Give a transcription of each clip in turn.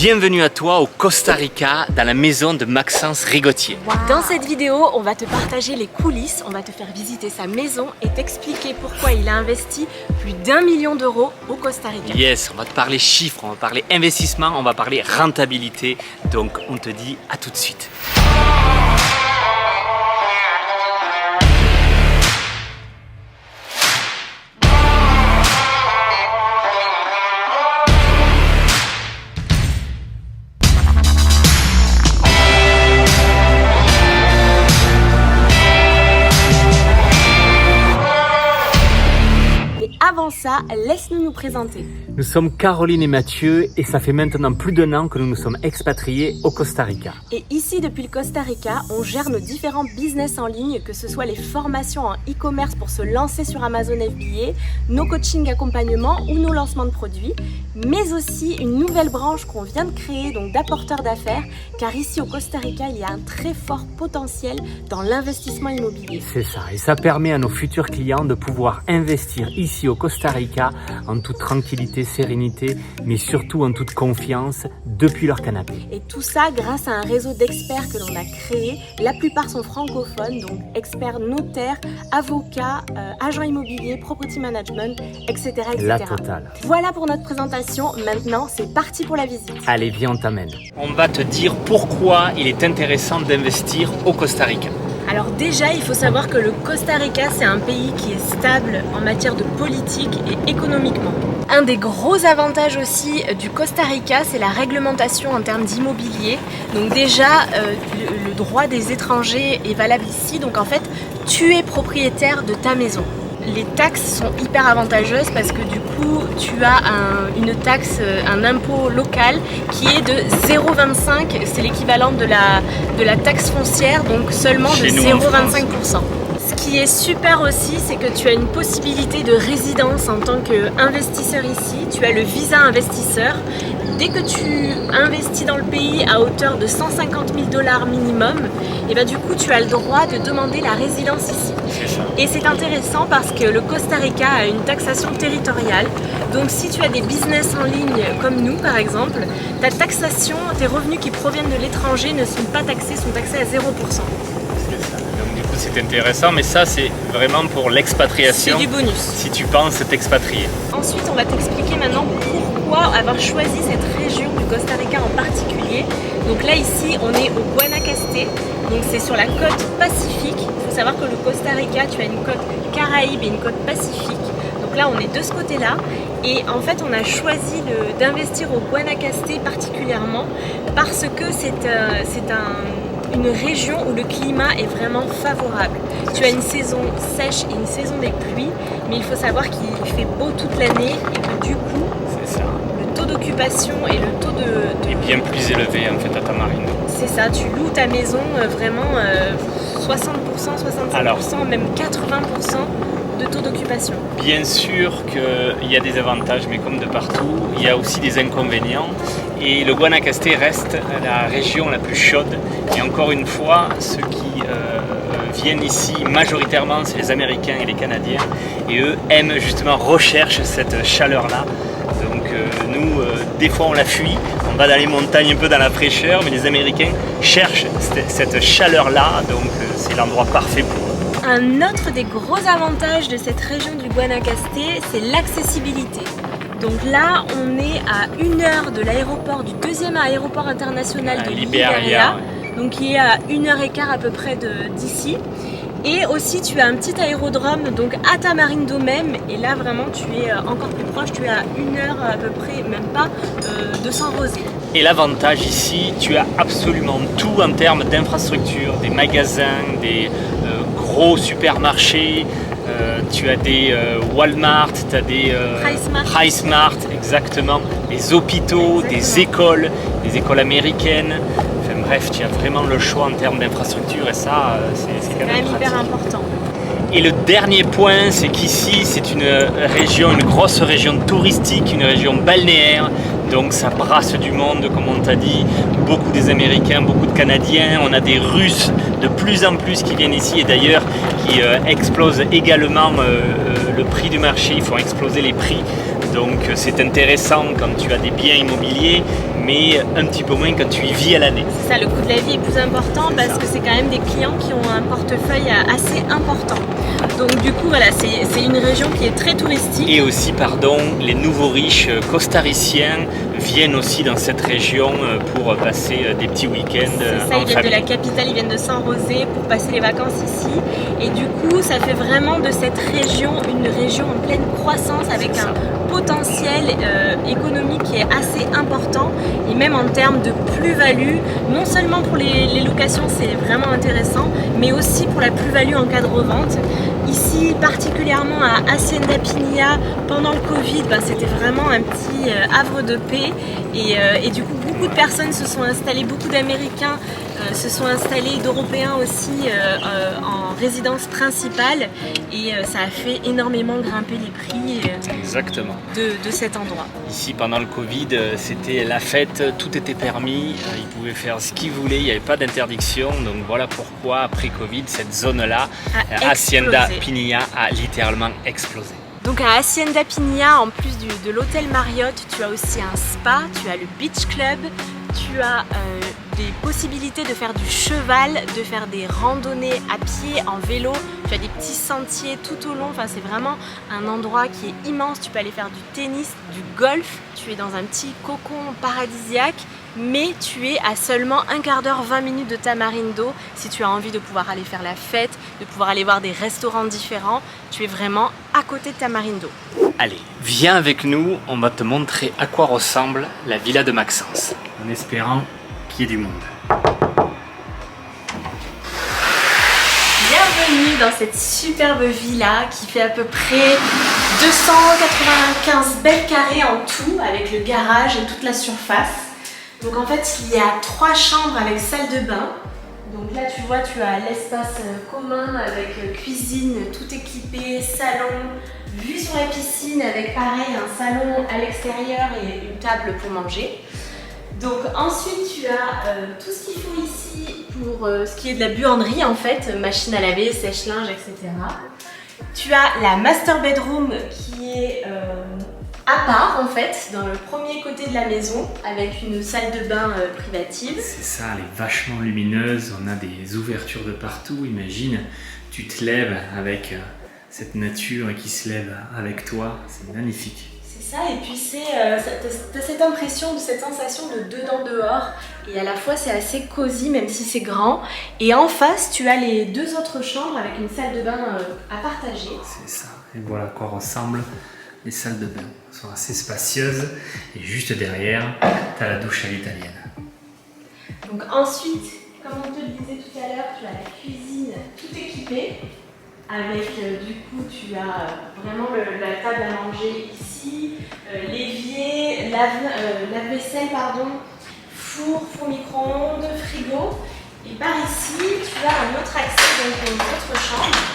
Bienvenue à toi au Costa Rica, dans la maison de Maxence Rigotier. Wow. Dans cette vidéo, on va te partager les coulisses, on va te faire visiter sa maison et t'expliquer pourquoi il a investi plus d'1 million d'euros au Costa Rica. Yes, on va te parler chiffres, on va parler investissement, on va parler rentabilité. Donc on te dit à tout de suite. Avant ça, laisse-nous nous présenter. Nous sommes Caroline et Mathieu et ça fait maintenant plus d'1 an que nous nous sommes expatriés au Costa Rica. Et ici, depuis le Costa Rica, on gère nos différents business en ligne, que ce soit les formations en e-commerce pour se lancer sur Amazon FBA, nos coachings accompagnement ou nos lancements de produits, mais aussi une nouvelle branche qu'on vient de créer, donc d'apporteurs d'affaires, car ici au Costa Rica, il y a un très fort potentiel dans l'investissement immobilier. C'est ça, et ça permet à nos futurs clients de pouvoir investir ici au Costa Rica en toute tranquillité, sérénité, mais surtout en toute confiance depuis leur canapé. Et tout ça grâce à un réseau d'experts que l'on a créé. La plupart sont francophones, donc experts notaires, avocats, agents immobiliers, property management, etc., etc. La totale. Voilà pour notre présentation. Maintenant, c'est parti pour la visite. Allez, viens, on t'amène. On va te dire pourquoi il est intéressant d'investir au Costa Rica. Alors déjà, il faut savoir que le Costa Rica, c'est un pays qui est stable en matière de politique et économiquement. Un des gros avantages aussi du Costa Rica, c'est la réglementation en termes d'immobilier. Donc déjà, le droit des étrangers est valable ici. Donc en fait, tu es propriétaire de ta maison. Les taxes sont hyper avantageuses parce que du coup, tu as une taxe, un impôt local qui est de 0,25. C'est l'équivalent de la taxe foncière, donc seulement de 0,25%. Ce qui est super aussi, c'est que tu as une possibilité de résidence en tant qu'investisseur ici. Tu as le visa investisseur. Dès que tu investis dans le pays à hauteur de 150 000 $ minimum, et ben du coup tu as le droit de demander la résidence ici. Et c'est intéressant parce que le Costa Rica a une taxation territoriale. Donc si tu as des business en ligne comme nous par exemple, ta taxation, tes revenus qui proviennent de l'étranger ne sont pas taxés, sont taxés à 0%. C'est intéressant, mais ça c'est vraiment pour l'expatriation. C'est du bonus. Si tu penses t'expatrier. Ensuite, on va t'expliquer maintenant pourquoi avoir choisi cette région du Costa Rica en particulier. Donc là ici, on est au Guanacaste, donc c'est sur la côte Pacifique. Il faut savoir que le Costa Rica, tu as une côte Caraïbe et une côte Pacifique. Donc là, on est de ce côté-là. Et en fait, on a choisi d'investir au Guanacaste particulièrement parce que c'est une région où le climat est vraiment favorable. Tu as une saison sèche et une saison des pluies, mais il faut savoir qu'il fait beau toute l'année et que du coup, le taux d'occupation et le taux de... est bien plus élevé en fait à Tamarine. C'est ça, tu loues ta maison vraiment 60%, 65%, même 80% de taux d'occupation. Bien sûr qu'il y a des avantages, mais comme de partout, il y a aussi des inconvénients. Et le Guanacaste reste la région la plus chaude. Et encore une fois, ceux qui viennent ici majoritairement, c'est les Américains et les Canadiens. Et eux aiment justement, recherchent cette chaleur-là. Donc nous, des fois on la fuit, on va dans les montagnes un peu dans la fraîcheur, mais les Américains cherchent cette chaleur-là, donc c'est l'endroit parfait pour eux. Un autre des gros avantages de cette région du Guanacaste, c'est l'accessibilité. Donc là, on est à 1 heure de l'aéroport, du deuxième aéroport international de Liberia, donc qui est à 1h15 à peu près d'ici. Et aussi, tu as un petit aérodrome donc à Tamarindo même, et là vraiment tu es encore plus proche, tu es à 1 heure à peu près, même pas, de San José. Et l'avantage ici, tu as absolument tout en termes d'infrastructures, des magasins, des gros supermarchés, tu as des Walmart, tu as des PriceSmart, exactement, des hôpitaux, des écoles américaines. Enfin bref, tu as vraiment le choix en termes d'infrastructures et ça, c'est quand même hyper important. Et le dernier point, c'est qu'ici, c'est une grosse région touristique, une région balnéaire. Donc ça brasse du monde, comme on t'a dit, beaucoup des Américains, beaucoup de Canadiens. On a des Russes de plus en plus qui viennent ici et d'ailleurs qui explosent également le prix du marché. Ils font exploser les prix. Donc c'est intéressant quand tu as des biens immobiliers, mais un petit peu moins quand tu y vis à l'année. C'est ça, le coût de la vie est plus important parce que c'est quand même des clients qui ont un portefeuille assez important. Donc du coup, voilà, c'est une région qui est très touristique. Et aussi, pardon, les nouveaux riches costariciens viennent aussi dans cette région pour passer des petits week-ends C'est ça, en ils viennent famille. de la capitale, ils viennent de Saint-Rosé pour passer les vacances ici. Et du coup, ça fait vraiment de cette région une région en pleine croissance avec un potentiel économique qui est assez important. Et même en termes de plus-value, non seulement pour les locations, c'est vraiment intéressant, mais aussi pour la plus-value en cas de revente. Ici, particulièrement à Hacienda Pinilla, pendant le Covid, c'était vraiment un petit havre de paix. Et du coup, beaucoup de personnes se sont installées, beaucoup d'Américains se sont installés, d'Européens aussi, en résidence principale. Et ça a fait énormément grimper les prix Exactement. de cet endroit. Ici, pendant le Covid, c'était la fête, tout était permis, ils pouvaient faire ce qu'ils voulaient, il n'y avait pas d'interdiction. Donc voilà pourquoi, après Covid, cette zone-là, Hacienda Pinilla, a littéralement explosé. Donc à Hacienda Pinilla, en plus de l'hôtel Marriott, tu as aussi un spa, tu as le beach club, tu as des possibilités de faire du cheval, de faire des randonnées à pied, en vélo, tu as des petits sentiers tout au long, enfin c'est vraiment un endroit qui est immense, tu peux aller faire du tennis, du golf, tu es dans un petit cocon paradisiaque, mais tu es à seulement un quart d'heure, 20 minutes de Tamarindo. Si tu as envie de pouvoir aller faire la fête, de pouvoir aller voir des restaurants différents, tu es vraiment à côté de Tamarindo. Allez, viens avec nous, on va te montrer à quoi ressemble la villa de Maxence, en espérant qu'il y ait du monde. Bienvenue dans cette superbe villa qui fait à peu près 295 mètres carrés en tout, avec le garage et toute la surface. Donc en fait, il y a 3 chambres avec salle de bain. Donc là, tu vois, tu as l'espace commun avec cuisine, tout équipé, salon, vue sur la piscine avec pareil un salon à l'extérieur et une table pour manger. Donc ensuite, tu as tout ce qu'il faut ici pour ce qui est de la buanderie en fait, machine à laver, sèche-linge, etc. Tu as la master bedroom qui est à part en fait, dans le premier côté de la maison, avec une salle de bain privative. C'est ça, elle est vachement lumineuse, on a des ouvertures de partout, imagine, tu te lèves avec cette nature qui se lève avec toi, c'est magnifique. C'est ça, et puis t'as cette impression, cette sensation de dedans-dehors, et à la fois c'est assez cosy même si c'est grand. Et en face, tu as les 2 autres chambres avec une salle de bain à partager. C'est ça, et voilà à quoi ressemblent les salles de bain. Elles sont assez spacieuses, et juste derrière, tu as la douche à l'italienne. Donc ensuite, comme on te le disait tout à l'heure, tu as la cuisine tout équipée. Avec du coup tu as vraiment la table à manger ici, l'évier, lave-vaisselle, four micro-ondes, frigo. Et par ici tu as un autre accès donc aux autres chambres.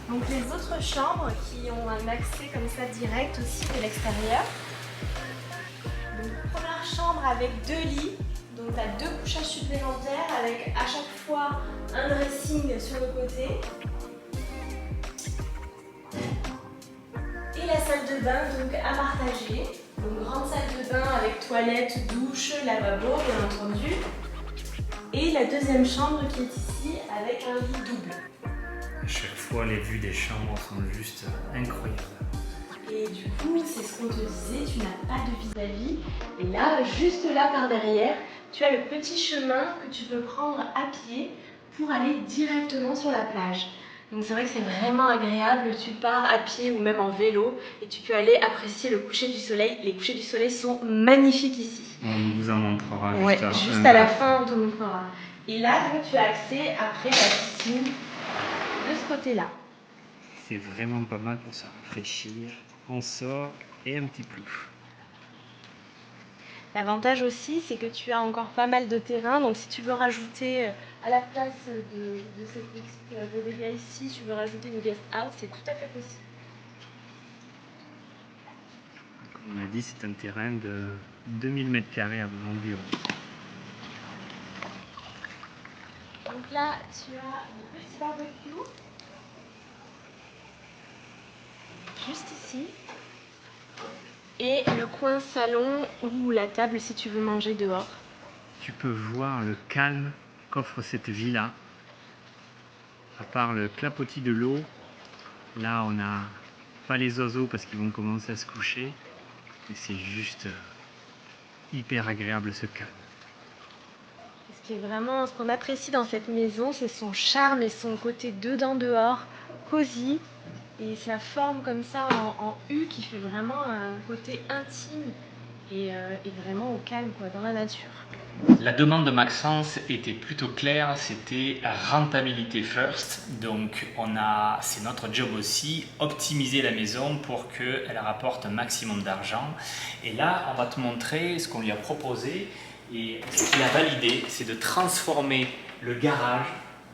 Donc les autres chambres qui ont un accès comme ça direct aussi de l'extérieur. Donc première chambre avec 2 lits. Donc tu as 2 couchages supplémentaires avec à chaque fois un dressing sur le côté. Et la salle de bain donc à partager. Donc grande salle de bain avec toilette, douche, lavabo bien entendu. Et la deuxième chambre qui est ici avec un lit double. À chaque fois les vues des chambres sont juste incroyables. Et du coup, c'est ce qu'on te disait, tu n'as pas de vis-à-vis. Et là, juste là par derrière, tu as le petit chemin que tu peux prendre à pied pour aller directement sur la plage. Donc c'est vrai que c'est vraiment agréable, tu pars à pied ou même en vélo et tu peux aller apprécier le coucher du soleil. Les couchers du soleil sont magnifiques ici. On vous en montrera juste à la fin, on te montrera. Et là, donc, tu as accès après à la piscine de ce côté-là. C'est vraiment pas mal pour se rafraîchir. On sort et un petit plouf. L'avantage aussi, c'est que tu as encore pas mal de terrain. Donc si tu veux rajouter à la place de cette petite bodega ici, tu veux rajouter une guest house, c'est tout à fait possible. Comme on a dit, c'est un terrain de 2000 m² environ. Donc là, tu as le petit barbecue. Juste ici. Et le coin salon ou la table si tu veux manger dehors. Tu peux voir le calme qu'offre cette villa. À part le clapotis de l'eau, là on n'a pas les oiseaux parce qu'ils vont commencer à se coucher. Et c'est juste hyper agréable ce calme. Ce qui est vraiment, ce qu'on apprécie dans cette maison, c'est son charme et son côté dedans dehors, cosy. Et sa forme comme ça en U qui fait vraiment un côté intime et vraiment au calme quoi, dans la nature. La demande de Maxence était plutôt claire, c'était rentabilité first. Donc c'est notre job aussi, optimiser la maison pour qu'elle rapporte un maximum d'argent. Et là, on va te montrer ce qu'on lui a proposé. Et ce qu'il a validé, c'est de transformer le garage,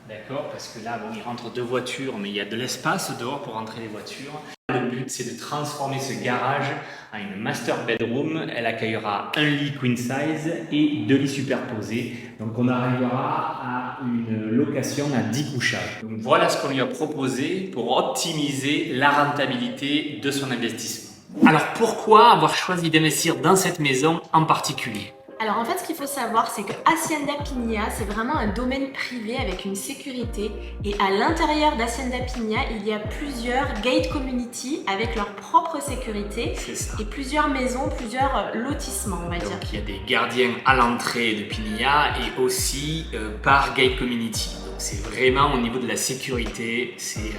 d'accord? Parce que là, bon, il rentre 2 voitures, mais il y a de l'espace dehors pour rentrer les voitures. Le but, c'est de transformer ce garage en une master bedroom. Elle accueillera un lit queen size et 2 lits superposés. Donc, on arrivera à une location à 10 couchages. Donc, voilà ce qu'on lui a proposé pour optimiser la rentabilité de son investissement. Alors, pourquoi avoir choisi d'investir dans cette maison en particulier? Alors en fait, ce qu'il faut savoir, c'est que Hacienda Piña, c'est vraiment un domaine privé avec une sécurité. Et à l'intérieur d'Hacienda Piña, il y a plusieurs gated community avec leur propre sécurité. C'est ça. Et plusieurs maisons, plusieurs lotissements, on va dire. Il y a des gardiens à l'entrée de Piña et aussi par gated community. Donc c'est vraiment au niveau de la sécurité, c'est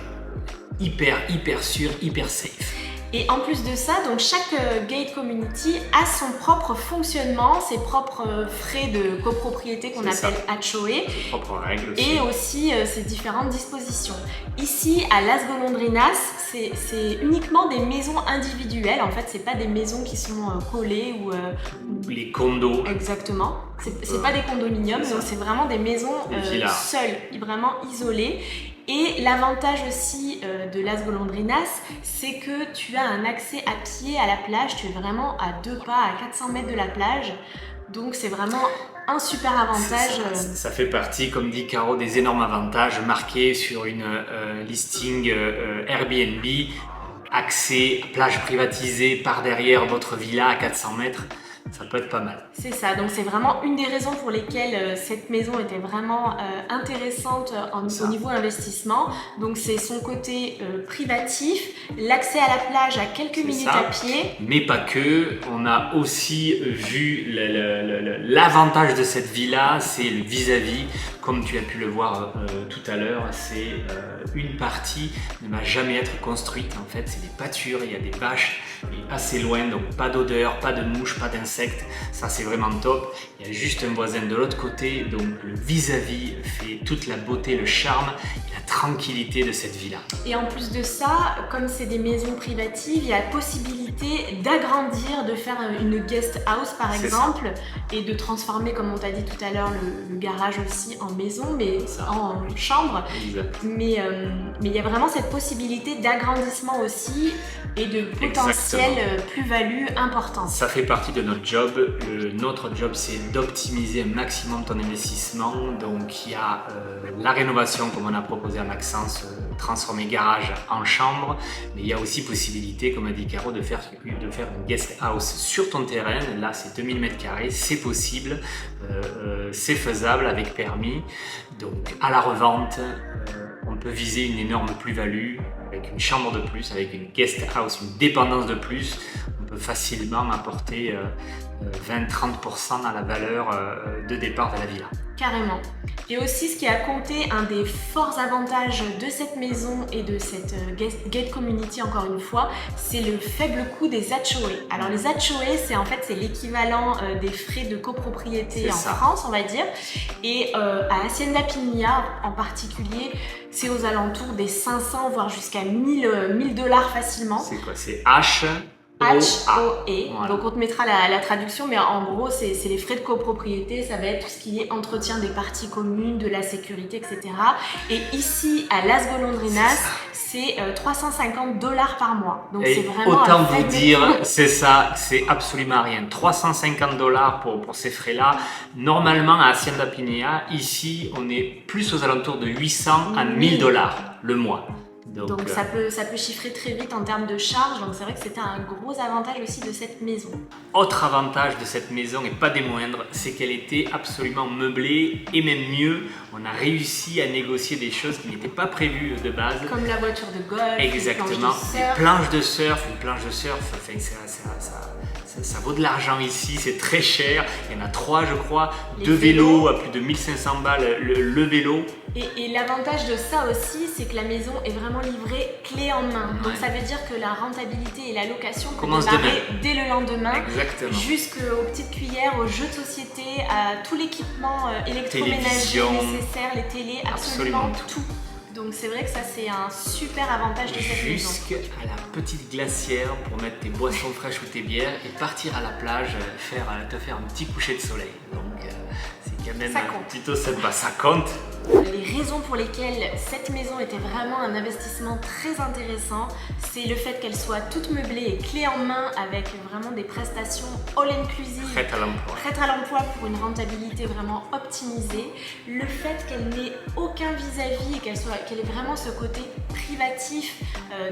hyper sûr, hyper safe. Et en plus de ça, donc chaque gated community a son propre fonctionnement, ses propres frais de copropriété qu'on appelle HOA, ses propres règles aussi. Et aussi ses différentes dispositions. Ici, à Las Golondrinas, c'est uniquement des maisons individuelles. En fait, c'est pas des maisons qui sont collées ou les condos. Exactement. C'est pas des condominiums, donc c'est vraiment des maisons seules, vraiment isolées. Et l'avantage aussi de Las Golondrinas, c'est que tu as un accès à pied à la plage, tu es vraiment à 2 pas, à 400 mètres de la plage. Donc c'est vraiment un super avantage. Ça fait partie, comme dit Caro, des énormes avantages marqués sur une listing Airbnb. Accès, plage privatisée par derrière votre villa à 400 mètres. Ça peut être pas mal. C'est ça, donc c'est vraiment une des raisons pour lesquelles cette maison était vraiment intéressante au niveau investissement. Donc c'est son côté privatif, l'accès à la plage à quelques minutes à pied. Mais pas que, on a aussi vu l'avantage de cette villa, c'est le vis-à-vis. Comme tu as pu le voir tout à l'heure, c'est une partie ne va jamais être construite. En fait, c'est des pâtures, il y a des bâches et assez loin, donc pas d'odeur, pas de mouches, pas d'insectes. Ça, c'est vraiment top. Il y a juste un voisin de l'autre côté, donc le vis-à-vis fait toute la beauté, le charme et la tranquillité de cette villa. Et en plus de ça, comme c'est des maisons privatives, il y a la possibilité d'agrandir, de faire une guest house par exemple, et de transformer, comme on t'a dit tout à l'heure, le garage aussi en maison, mais en chambre. Mais il y a vraiment cette possibilité d'agrandissement aussi et de potentiel plus-value important. Ça fait partie de notre job. Notre job, c'est d'optimiser un maximum ton investissement. Donc il y a la rénovation, comme on a proposé à Maxence, transformer garage en chambre, mais il y a aussi possibilité, comme a dit Caro, de faire une guest house sur ton terrain. Là, c'est 2000 m², c'est possible, c'est faisable avec permis. Donc à la revente, on peut viser une énorme plus-value avec une chambre de plus, avec une guest house, une dépendance de plus. On peut facilement apporter 20-30% à la valeur de départ de la villa. Carrément. Et aussi, ce qui a compté, un des forts avantages de cette maison et de cette gated community, encore une fois, c'est le faible coût des HOA. Alors les HOA, c'est l'équivalent des frais de copropriété en France, on va dire. Et à Hacienda Piña en particulier, c'est aux alentours des 500 voire jusqu'à 1000 $ facilement. C'est quoi? C'est HOA. Voilà. Donc on te mettra la traduction, mais en gros c'est les frais de copropriété, ça va être tout ce qui est entretien des parties communes, de la sécurité, etc. Et ici à Las Golondrinas, c'est 350 $ par mois. Donc c'est vraiment autant vous dire, c'est ça, c'est absolument rien. 350 $ pour ces frais-là. Normalement à Hacienda Piña, ici on est plus aux alentours de 800 à 1000 $ le mois. Donc ça peut chiffrer très vite en termes de charge, donc c'est vrai que c'était un gros avantage aussi de cette maison. Autre avantage de cette maison, et pas des moindres, c'est qu'elle était absolument meublée, et même mieux, on a réussi à négocier des choses qui n'étaient pas prévues de base. Comme la voiture de golf, exactement, des planches de surf. Une planche de surf, ça vaut de l'argent ici, c'est très cher. Il y en a 3 je crois, 2 vélos à plus de 1500 balles le vélo. Et l'avantage de ça aussi, c'est que la maison est vraiment livrée clé en main. Donc ça veut dire que la rentabilité et la location commencent dès le lendemain. Exactement. Jusqu'aux petites cuillères, aux jeux de société, à tout l'équipement électroménager nécessaire, les télés, absolument tout. Donc c'est vrai que ça c'est un super avantage de cette maison. Jusqu'à la petite glacière pour mettre tes boissons fraîches ou tes bières et partir à la plage, te faire un petit coucher de soleil. Donc c'est quand même plutôt sympa, ça compte. Les raisons pour lesquelles cette maison était vraiment un investissement très intéressant, c'est le fait qu'elle soit toute meublée et clé en main avec vraiment des prestations all-inclusive, prête à l'emploi pour une rentabilité vraiment optimisée, le fait qu'elle n'ait aucun vis-à-vis et qu'elle ait vraiment ce côté privatif,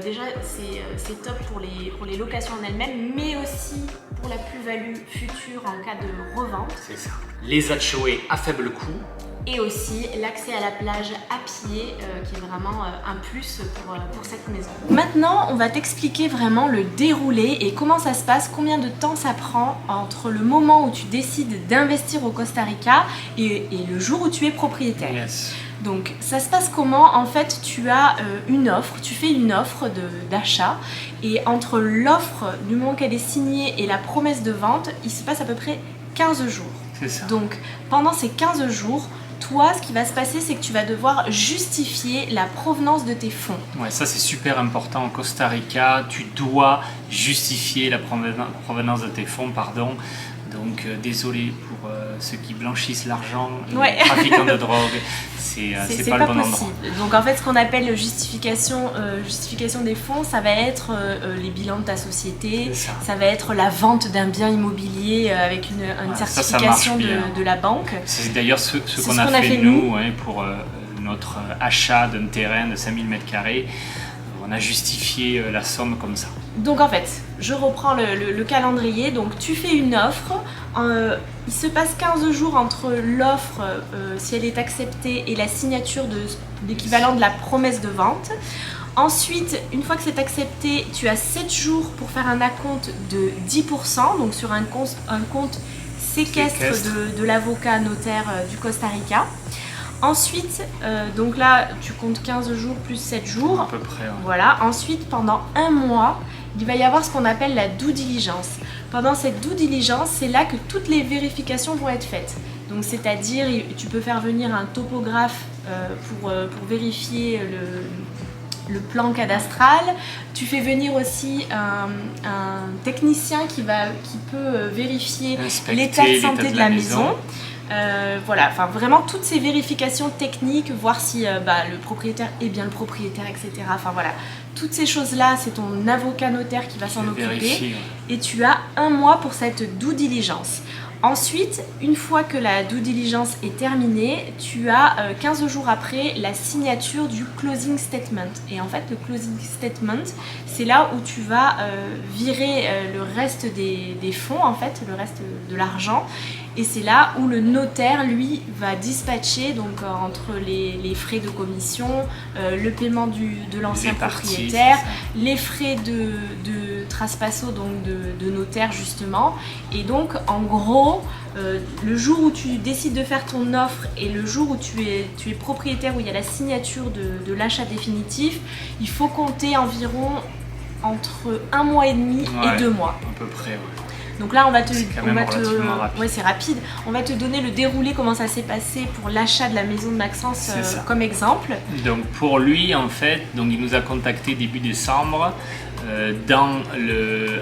déjà c'est top pour les locations en elles-mêmes, mais aussi pour la plus-value future en cas de revente. C'est ça. Les achoés à faible coût. Et aussi l'accès à la plage à pied qui est vraiment un plus pour cette maison. Maintenant, on va t'expliquer vraiment le déroulé et comment ça se passe, combien de temps ça prend entre le moment où tu décides d'investir au Costa Rica et le jour où tu es propriétaire. Yes. Donc ça se passe comment? En fait, tu as une offre, tu fais une offre d'achat et entre l'offre du moment qu'elle est signée et la promesse de vente, il se passe à peu près 15 jours. C'est ça. Donc pendant ces 15 jours, toi, ce qui va se passer, c'est que tu vas devoir justifier la provenance de tes fonds. Ouais, ça c'est super important au Costa Rica. Tu dois justifier la provenance de tes fonds, pardon. Donc désolé pour ceux qui blanchissent l'argent, les trafiquants de drogue, c'est pas le bon endroit. Donc en fait, ce qu'on appelle justification des fonds, ça va être les bilans de ta société, ça va être la vente d'un bien immobilier avec une certification de la banque. C'est d'ailleurs ce qu'on a fait nous pour notre achat d'un terrain de 5000 m². On a justifié la somme comme ça. Donc en fait, je reprends le calendrier. Donc tu fais une offre. Il se passe 15 jours entre l'offre, si elle est acceptée, et la signature de l'équivalent de la promesse de vente. Ensuite, une fois que c'est accepté, tu as 7 jours pour faire un acompte de 10%, donc sur un compte séquestre de l'avocat notaire du Costa Rica. Ensuite, donc là, tu comptes 15 jours plus 7 jours. À peu près, ouais. Voilà. Ensuite, pendant un mois, il va y avoir ce qu'on appelle la due diligence. Pendant cette due diligence, c'est là que toutes les vérifications vont être faites. Donc, c'est-à-dire, tu peux faire venir un topographe pour vérifier le plan cadastral. Tu fais venir aussi un technicien qui peut vérifier l'état de santé de la maison. Voilà, enfin vraiment toutes ces vérifications techniques, voir si le propriétaire est bien le propriétaire, etc. Enfin voilà, toutes ces choses-là, c'est ton avocat notaire qui va s'en occuper. Et tu as un mois pour cette due diligence. Ensuite, une fois que la due diligence est terminée, tu as 15 jours après la signature du closing statement. Et en fait, le closing statement, c'est là où tu vas virer le reste des fonds, en fait, le reste de l'argent. Et c'est là où le notaire, lui, va dispatcher donc, entre les frais de commission, le paiement de l'ancien propriétaire, les frais de traspasso, donc de notaire justement. Et donc, en gros, le jour où tu décides de faire ton offre et le jour où tu es propriétaire, où il y a la signature de l'achat définitif, il faut compter environ entre 1 mois et demi et 2 mois. À peu près, ouais. Donc là, c'est rapide. On va te donner le déroulé, comment ça s'est passé pour l'achat de la maison de Maxence comme exemple. Donc pour lui, en fait, il nous a contacté début décembre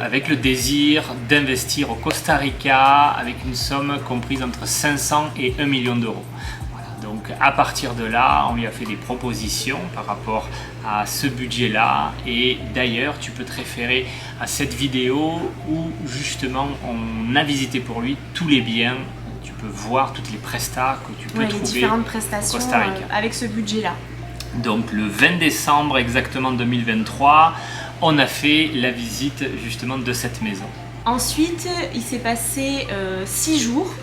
avec le désir d'investir au Costa Rica avec une somme comprise entre 500 et 1 million d'euros. Donc à partir de là, on lui a fait des propositions par rapport à ce budget-là. Et d'ailleurs, tu peux te référer à cette vidéo où justement on a visité pour lui tous les biens. Tu peux voir toutes les prestats que tu peux trouver les différentes prestations au Costa Rica. Avec ce budget-là. Donc le 20 décembre exactement 2023, on a fait la visite justement de cette maison. Ensuite, il s'est passé 6 jours.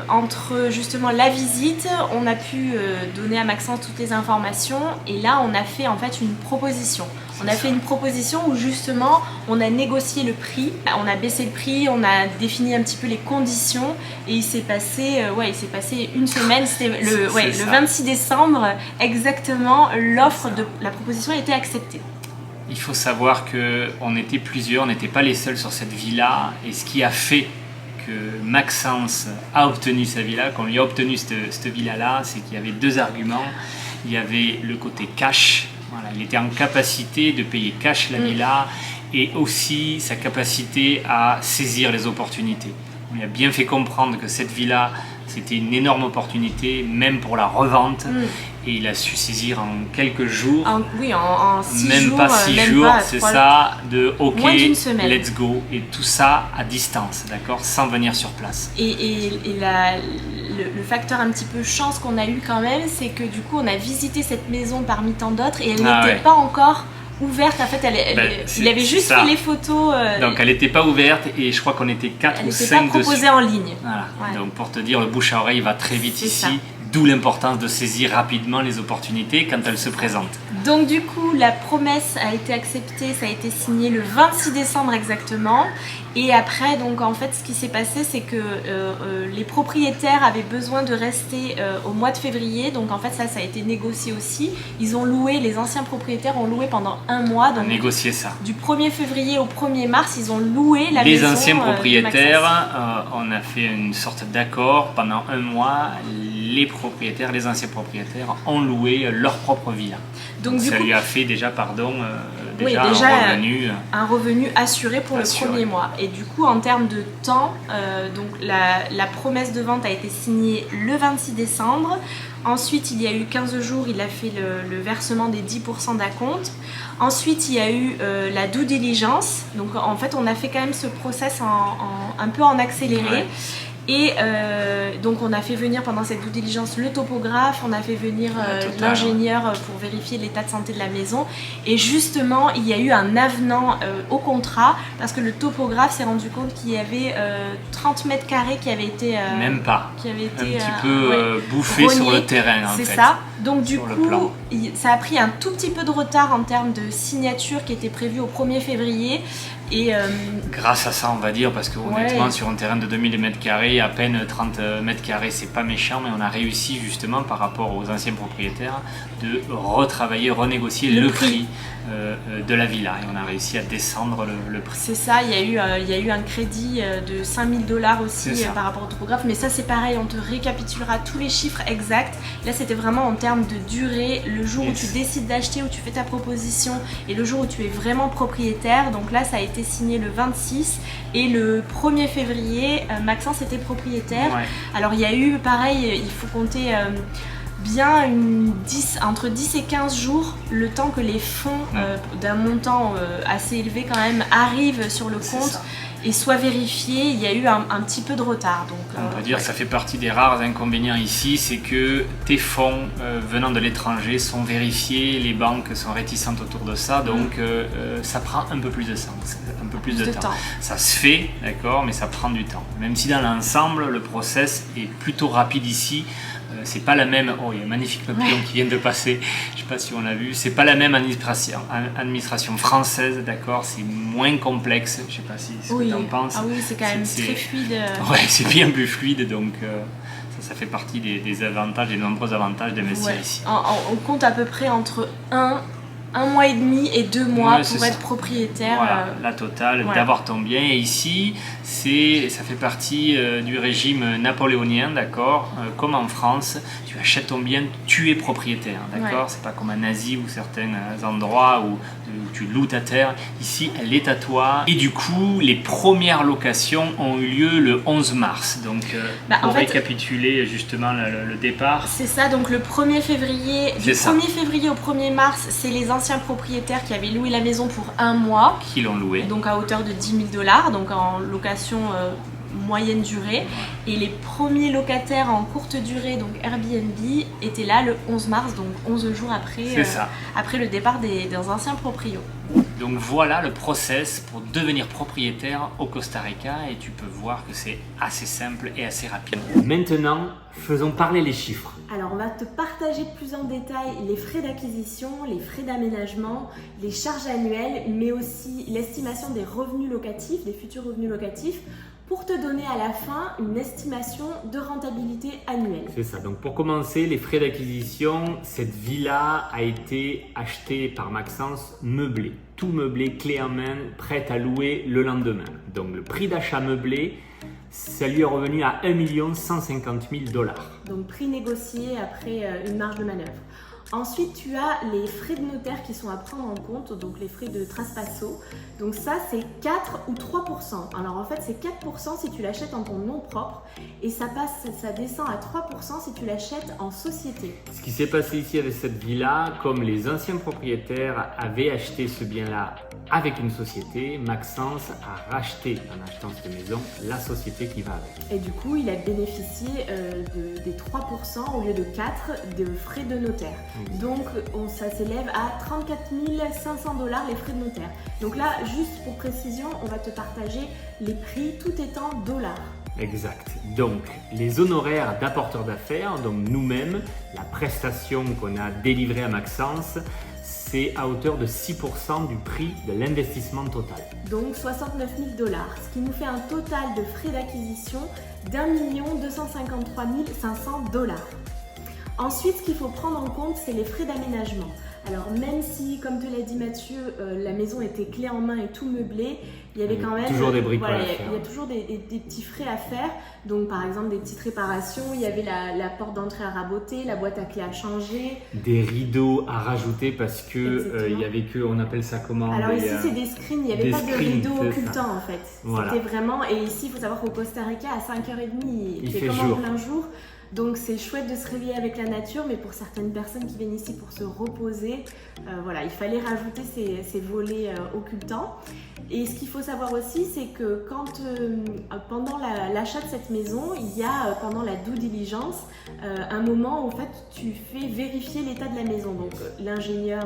Entre justement la visite, on a pu donner à Maxence toutes les informations et là on a fait en fait une proposition. On a fait une proposition où justement on a négocié le prix, on a baissé le prix, on a défini un petit peu les conditions et il s'est passé une semaine, c'était le 26 décembre exactement, l'offre de la proposition a été acceptée. Il faut savoir qu'on était plusieurs, on n'était pas les seuls sur cette villa et ce qui a fait que Maxence a obtenu sa villa, qu'on lui a obtenu cette villa-là, c'est qu'il y avait 2 arguments. Il y avait le côté cash, voilà, il était en capacité de payer cash la villa et aussi sa capacité à saisir les opportunités. On lui a bien fait comprendre que cette villa, c'était une énorme opportunité, même pour la revente. Et il a su saisir en quelques jours. En 6 même jours. Pas 6 jours, c'est ça, de OK, let's go. Et tout ça à distance, d'accord, sans venir sur place. Et le facteur un petit peu chance qu'on a eu quand même, c'est que du coup, on a visité cette maison parmi tant d'autres et elle n'était pas encore ouverte. En fait, il avait juste fait les photos. Donc elle n'était pas ouverte et je crois qu'on était 4 ou 5 dessus. Elle n'était pas proposée en ligne. Voilà. Ouais. Donc pour te dire, le bouche à oreille va très vite ici. Ça. D'où l'importance de saisir rapidement les opportunités quand elles se présentent. Donc du coup, la promesse a été acceptée, ça a été signé le 26 décembre exactement. Et après, donc en fait, ce qui s'est passé, c'est que les propriétaires avaient besoin de rester au mois de février. Donc en fait, ça a été négocié aussi. Ils ont loué, les anciens propriétaires ont loué pendant 1 mois. Donc, négocié ça. Du 1er février au 1er mars, ils ont loué la maison. Les anciens propriétaires, on a fait une sorte d'accord pendant 1 mois. Les anciens propriétaires ont loué leur propre villa. Donc ça lui a fait déjà un revenu assuré pour le premier mois. Et du coup, en termes de temps, donc la promesse de vente a été signée le 26 décembre. Ensuite, il y a eu 15 jours, il a fait le versement des 10% d'acompte. Ensuite, il y a eu la due diligence. Donc en fait, on a fait quand même ce process un peu en accéléré. Ouais. Et donc on a fait venir pendant cette due diligence le topographe, on a fait venir l'ingénieur pour vérifier l'état de santé de la maison. Et justement, il y a eu un avenant au contrat parce que le topographe s'est rendu compte qu'il y avait 30 mètres carrés qui avaient été... Même pas, qui avaient été, un petit peu bouffés sur le terrain en fait. C'est ça. Donc du coup, ça a pris un tout petit peu de retard en termes de signature qui était prévue au 1er février. Et grâce à ça, on va dire, parce que honnêtement, sur un terrain de 2000 m², à peine 30 m², c'est pas méchant, mais on a réussi justement par rapport aux anciens propriétaires de renégocier le prix de la villa. Et on a réussi à descendre le prix. C'est ça, il y a eu un crédit de $5000 aussi par rapport au topographe, mais ça c'est pareil, on te récapitulera tous les chiffres exacts. Là c'était vraiment en termes de durée, le jour où tu décides d'acheter, où tu fais ta proposition et le jour où tu es vraiment propriétaire. Donc là ça a été signé le 26 et le 1er février, Maxence était propriétaire. Ouais. Alors il y a eu pareil, il faut compter bien entre 10 et 15 jours, le temps que les fonds d'un montant assez élevé quand même arrivent sur le compte et soient vérifiés. Il y a eu un petit peu de retard. Donc, on peut dire que ça fait partie des rares inconvénients ici, c'est que tes fonds venant de l'étranger sont vérifiés, les banques sont réticentes autour de ça, donc ça prend un peu plus de temps. Ça se fait, d'accord, mais ça prend du temps. Même si dans l'ensemble, le process est plutôt rapide ici. C'est pas la même. Oh, il y a un magnifique papillon qui vient de passer. Je sais pas si on l'a vu. C'est pas la même administration française, d'accord. C'est moins complexe. Je sais pas si ce que tu en penses. Ah oui, c'est quand même très fluide. Ouais, c'est bien plus fluide, donc ça fait partie des avantages, des nombreux avantages d'investir ici. On compte à peu près entre un mois et demi et 2 mois pour être propriétaire. Voilà, la totale, d'avoir ton bien. Et ici, ça fait partie du régime napoléonien, d'accord. Comme en France, tu achètes ton bien, tu es propriétaire, d'accord. C'est pas comme en Asie ou certains endroits où tu loues ta terre. Ici, elle est à toi. Et du coup, les premières locations ont eu lieu le 11 mars. Donc, pour récapituler justement le départ. C'est ça, donc le 1er février, du 1er février au 1er mars, c'est les anciens propriétaires qui avaient loué la maison pour 1 mois. Qui l'ont loué. Donc à hauteur de $10 000, donc en location moyenne durée. Et les premiers locataires en courte durée, donc Airbnb, étaient là le 11 mars, donc 11 jours après le départ des anciens proprios. Donc voilà le process pour devenir propriétaire au Costa Rica et tu peux voir que c'est assez simple et assez rapide. Maintenant, faisons parler les chiffres. Alors on va te partager plus en détail les frais d'acquisition, les frais d'aménagement, les charges annuelles, mais aussi l'estimation des revenus locatifs, des futurs revenus locatifs, pour te donner à la fin une estimation de rentabilité annuelle. C'est ça, donc pour commencer, les frais d'acquisition, cette villa a été achetée par Maxence meublée, tout meublé, clé en main, prête à louer le lendemain. Donc le prix d'achat meublé, ça lui est revenu à 1 150 000 $. Donc prix négocié après une marge de manœuvre. Ensuite, tu as les frais de notaire qui sont à prendre en compte, donc les frais de traspasso. Donc ça, c'est 4 ou 3%. Alors en fait, c'est 4% si tu l'achètes en ton nom propre et ça descend à 3% si tu l'achètes en société. Ce qui s'est passé ici avec cette villa, comme les anciens propriétaires avaient acheté ce bien-là avec une société, Maxence a racheté, en achetant cette maison, la société qui va avec. Et du coup, il a bénéficié des 3% au lieu de 4% de frais de notaire. Donc ça s'élève à 34 500 $ les frais de notaire. Donc là, juste pour précision, on va te partager les prix tout étant dollars. Exact. Donc les honoraires d'apporteurs d'affaires, donc nous-mêmes, la prestation qu'on a délivrée à Maxence, c'est à hauteur de 6% du prix de l'investissement total. Donc 69 000 $, ce qui nous fait un total de frais d'acquisition d'1 253 500 $. Ensuite, ce qu'il faut prendre en compte, c'est les frais d'aménagement. Alors même si, comme te l'a dit Mathieu, la maison était clé en main et tout meublé, il y avait quand même toujours des bricolages. Il y a toujours des petits frais à faire. Donc par exemple des petites réparations, il y avait la porte d'entrée à raboter, la boîte à clés à changer. Des rideaux à rajouter parce que il y avait que, on appelle ça comment? Alors ici c'est des screens, il n'y avait pas de rideaux occultants en fait. Voilà. C'était vraiment, et ici il faut savoir qu'au Costa Rica à 5h30, il fait comme jour. En plein jour. Donc c'est chouette de se réveiller avec la nature, mais pour certaines personnes qui viennent ici pour se reposer, voilà, il fallait rajouter ces volets occultants. Et ce qu'il faut savoir aussi, c'est que pendant l'achat de cette maison, il y a pendant la due diligence un moment où en fait tu fais vérifier l'état de la maison. Donc l'ingénieur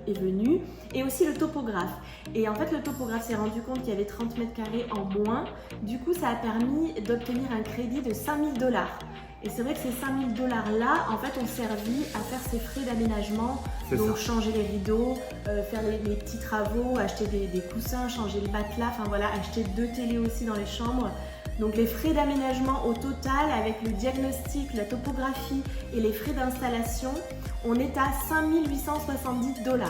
est venu et aussi le topographe. Et en fait le topographe s'est rendu compte qu'il y avait 30 mètres carrés en moins. Du coup ça a permis d'obtenir un crédit de 5 000 $. Et c'est vrai que ces 5 000 $ là, en fait, ont servi à faire ces frais d'aménagement, donc changer les rideaux, faire les petits travaux, acheter des coussins, changer le matelas, enfin voilà, acheter 2 télés aussi dans les chambres. Donc les frais d'aménagement au total, avec le diagnostic, la topographie et les frais d'installation, on est à 5 870 $.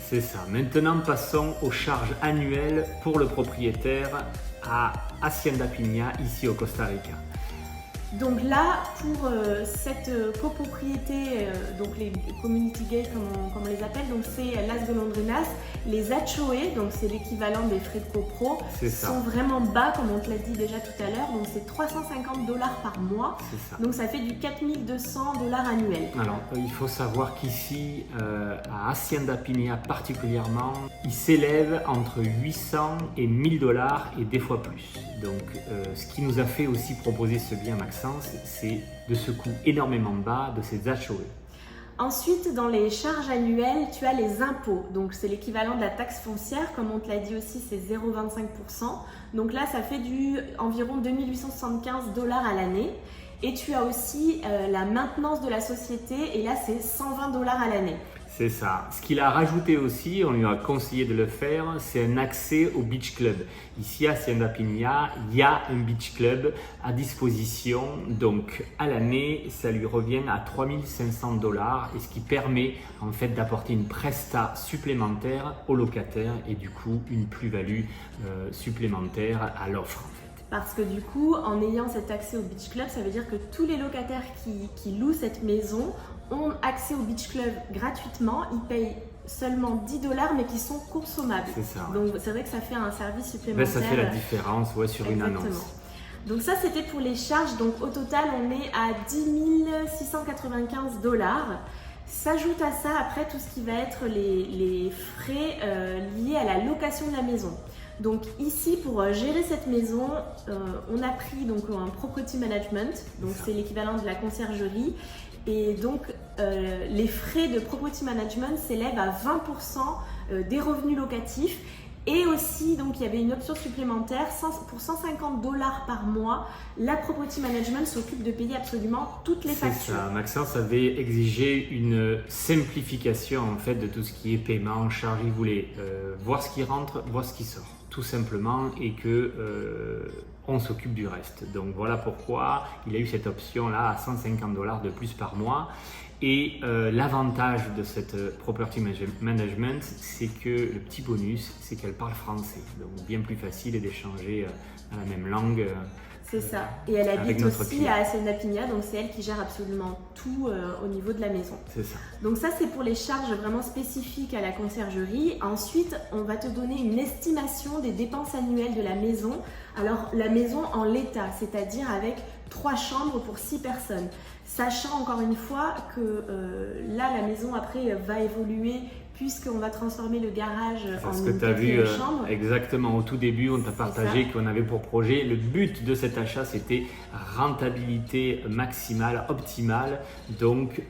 C'est ça. Maintenant, passons aux charges annuelles pour le propriétaire à Hacienda Piña, ici au Costa Rica. Donc là, pour cette copropriété, donc les community gates comme on les appelle, donc c'est Las Golondrinas, les HOA, donc c'est l'équivalent des frais de copro, sont vraiment bas comme on te l'a dit déjà tout à l'heure, donc c'est 350 $ par mois, donc ça fait du 4 200 $ annuel. Alors il faut savoir qu'ici, à Hacienda Piña particulièrement, il s'élève entre 800 et 1000 $ et des fois plus. Donc ce qui nous a fait aussi proposer ce bien Maxence, c'est de ce coût énormément bas de ces HOA. Ensuite, dans les charges annuelles, tu as les impôts. Donc c'est l'équivalent de la taxe foncière, comme on te l'a dit aussi, c'est 0,25%. Donc là, ça fait environ 2 875 $ à l'année. Et tu as aussi la maintenance de la société, et là c'est 120 $ à l'année. C'est ça. Ce qu'il a rajouté aussi, on lui a conseillé de le faire, c'est un accès au beach club. Ici à Hacienda Piña, il y a un beach club à disposition. Donc à l'année, ça lui revient à 3 500 $, et ce qui permet en fait d'apporter une presta supplémentaire aux locataires et du coup une plus-value supplémentaire à l'offre. Parce que du coup, en ayant cet accès au beach club, ça veut dire que tous les locataires qui louent cette maison ont accès au beach club gratuitement. Ils payent seulement 10 $, mais qui sont consommables. C'est ça. Donc c'est vrai que ça fait un service supplémentaire. Ça fait la différence sur une annonce. Donc ça, c'était pour les charges. Donc au total, on est à 10 695 $. S'ajoute à ça après tout ce qui va être les frais liés à la location de la maison. Donc ici, pour gérer cette maison, on a pris donc un property management, donc c'est l'équivalent de la conciergerie. Et donc les frais de property management s'élèvent à 20% des revenus locatifs. Et aussi, donc il y avait une option supplémentaire, pour $150 par mois, la property management s'occupe de payer absolument toutes les factures. C'est ça, Maxence avait exigé une simplification en fait de tout ce qui est paiement, charge. Il voulait voir ce qui rentre, voir ce qui sort, tout simplement, et que on s'occupe du reste. Donc voilà pourquoi il a eu cette option là à $150 de plus par mois. Et l'avantage de cette property management, c'est que le petit bonus, c'est qu'elle parle français. Donc bien plus facile d'échanger dans la même langue. C'est ça. Et elle habite aussi à Senapigna, donc c'est elle qui gère absolument tout au niveau de la maison. C'est ça. Donc ça, c'est pour les charges vraiment spécifiques à la conciergerie. Ensuite, on va te donner une estimation des dépenses annuelles de la maison. Alors, la maison en l'état, c'est-à-dire avec 3 chambres pour 6 personnes. Sachant encore une fois que là, la maison après va évoluer puisqu'on va transformer le garage en une quatrième chambre. Exactement, au tout début, on t'a partagé qu'on avait pour projet, le but de cet achat, c'était rentabilité maximale, optimale. Donc,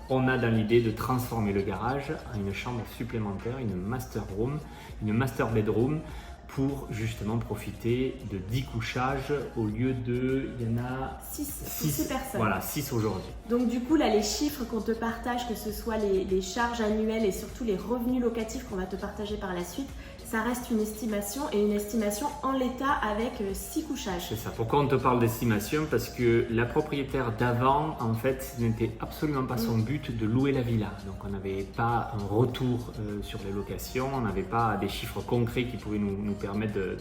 on a dans l'idée de transformer le garage en une chambre supplémentaire, une master room, une master bedroom, pour justement profiter de 10 couchages au lieu de, il y en a 6 personnes. Voilà, 6 aujourd'hui. Donc du coup là, les chiffres qu'on te partage, que ce soit les charges annuelles et surtout les revenus locatifs qu'on va te partager par la suite, ça reste une estimation, et une estimation en l'état avec 6 couchages. C'est ça. Pourquoi on te parle d'estimation? Parce que la propriétaire d'avant, en fait, ce n'était absolument pas son but de louer la villa. Donc on n'avait pas un retour sur les locations, on n'avait pas des chiffres concrets qui pouvaient nous permettre de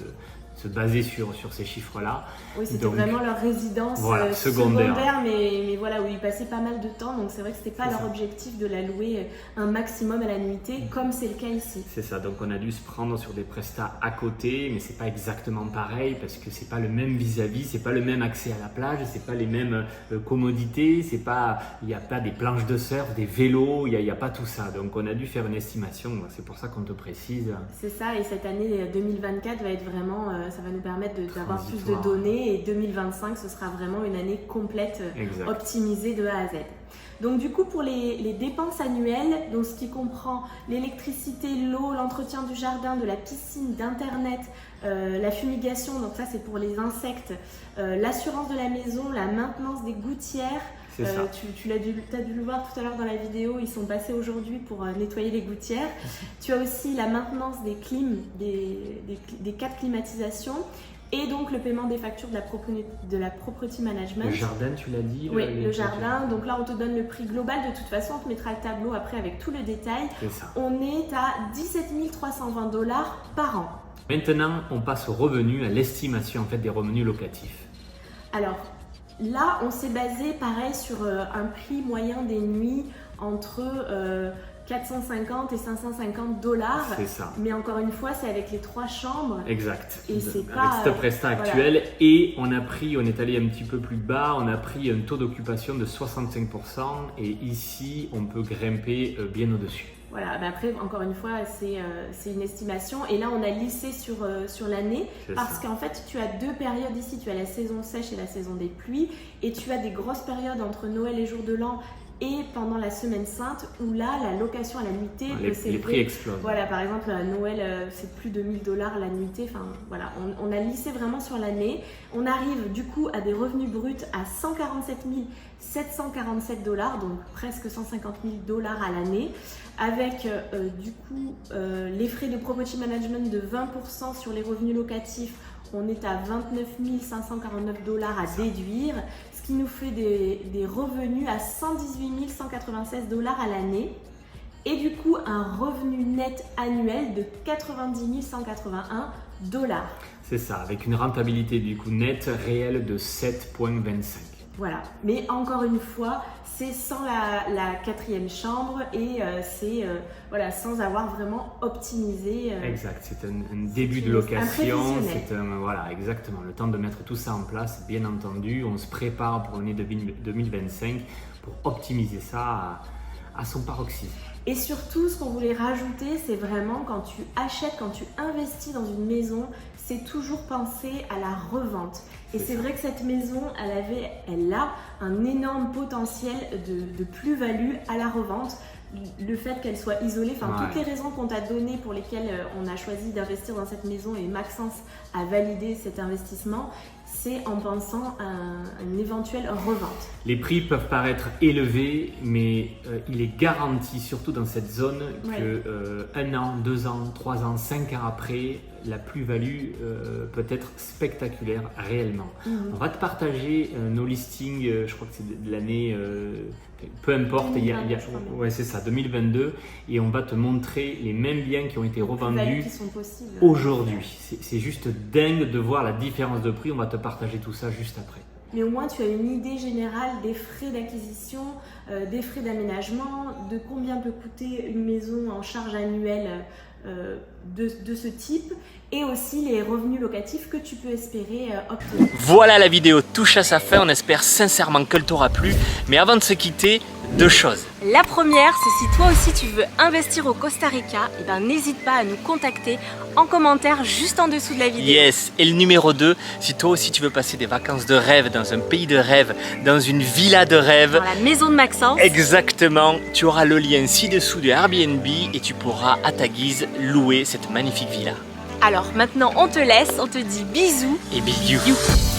se baser sur ces chiffres-là. Oui, c'était vraiment leur résidence secondaire, mais voilà, où ils passaient pas mal de temps. Donc c'est vrai que c'était pas leur objectif de la louer un maximum à la nuitée, comme c'est le cas ici. C'est ça, donc on a dû se prendre sur des prestats à côté, mais c'est pas exactement pareil parce que c'est pas le même vis-à-vis, c'est pas le même accès à la plage, c'est pas les mêmes commodités, c'est pas, il n'y a pas des planches de surf, des vélos, il y a pas tout ça. Donc on a dû faire une estimation, c'est pour ça qu'on te précise. C'est ça, et cette année 2024 va être vraiment, ça va nous permettre d'avoir plus de données, et 2025 ce sera vraiment une année complète, optimisée de A à Z. Donc du coup, pour les dépenses annuelles, donc ce qui comprend l'électricité, l'eau, l'entretien du jardin, de la piscine, d'internet, la fumigation, donc ça c'est pour les insectes, l'assurance de la maison, la maintenance des gouttières. Tu as dû le voir tout à l'heure dans la vidéo, ils sont passés aujourd'hui pour nettoyer les gouttières. Tu as aussi la maintenance des clims, des cas de climatisation. Et donc le paiement des factures de la property management. Le jardin, tu l'as dit? Oui, le jardin. Donc là, on te donne le prix global. De toute façon, on te mettra le tableau après avec tout le détail. C'est ça. On est à $17 320 par an. Maintenant, on passe aux revenus, à l'estimation en fait des revenus locatifs. Alors là, on s'est basé pareil sur un prix moyen des nuits entre 450 et $550. C'est ça. Mais encore une fois, c'est avec les 3 chambres. Exact. Et c'est avec pas cette prestat actuelle. Et on est allé un petit peu plus bas, on a pris un taux d'occupation de 65%. Et ici, on peut grimper bien au-dessus. Voilà, ben après, encore une fois, c'est une estimation. Et là, on a lissé sur l'année parce qu'en fait, tu as 2 périodes ici. Tu as la saison sèche et la saison des pluies. Et tu as des grosses périodes entre Noël et Jour de l'An et pendant la semaine sainte, où là, la location à la nuitée peut s'élever. Les prix explosent. Voilà, par exemple, à Noël, c'est plus de $1000 la nuitée. Enfin, voilà, on a lissé vraiment sur l'année. On arrive du coup à des revenus bruts à $147 747, donc presque $150 000 à l'année, avec du coup les frais de property management de 20% sur les revenus locatifs. On est à $29 549 à déduire, ce qui nous fait des revenus à $118 196 à l'année, et du coup un revenu net annuel de $90 181. C'est ça, avec une rentabilité du coup net réelle de 7,25. Voilà, mais encore une fois, c'est sans la 4e chambre et c'est voilà, sans avoir vraiment optimisé. Exact, c'est un début de location, c'est voilà, exactement, le temps de mettre tout ça en place, bien entendu. On se prépare pour l'année 2025 pour optimiser ça à son paroxysme. Et surtout, ce qu'on voulait rajouter, c'est vraiment quand tu achètes, quand tu investis dans une maison, c'est toujours penser à la revente. Et c'est vrai que cette maison, elle a un énorme potentiel de plus-value à la revente. Le fait qu'elle soit isolée, toutes les raisons qu'on t'a données pour lesquelles on a choisi d'investir dans cette maison et Maxence a validé cet investissement, c'est en pensant à une éventuelle revente. Les prix peuvent paraître élevés, mais il est garanti, surtout dans cette zone, que 1 an, 2 ans, 3 ans, 5 ans après, la plus-value peut être spectaculaire réellement. On va te partager nos listings, je crois que c'est de l'année, peu importe, 2022, ouais, c'est ça, 2022, et on va te montrer les mêmes biens qui ont été revendus qui aujourd'hui. C'est juste dingue de voir la différence de prix, on va te partager tout ça juste après. Mais au moins tu as une idée générale des frais d'acquisition, des frais d'aménagement, de combien peut coûter une maison en charge annuelle de ce type et aussi les revenus locatifs que tu peux espérer obtenir. Voilà, la vidéo touche à sa fin, on espère sincèrement qu'elle t'aura plu. Mais avant de se quitter, 2 choses. La première, c'est si toi aussi tu veux investir au Costa Rica, n'hésite pas à nous contacter en commentaire juste en dessous de la vidéo. Yes, et le numéro 2, si toi aussi tu veux passer des vacances de rêve dans un pays de rêve, dans une villa de rêve, dans la maison de Maxence. Exactement, tu auras le lien ci-dessous de Airbnb et tu pourras à ta guise louer cette magnifique villa. Alors maintenant on te laisse, on te dit bisous et bisous.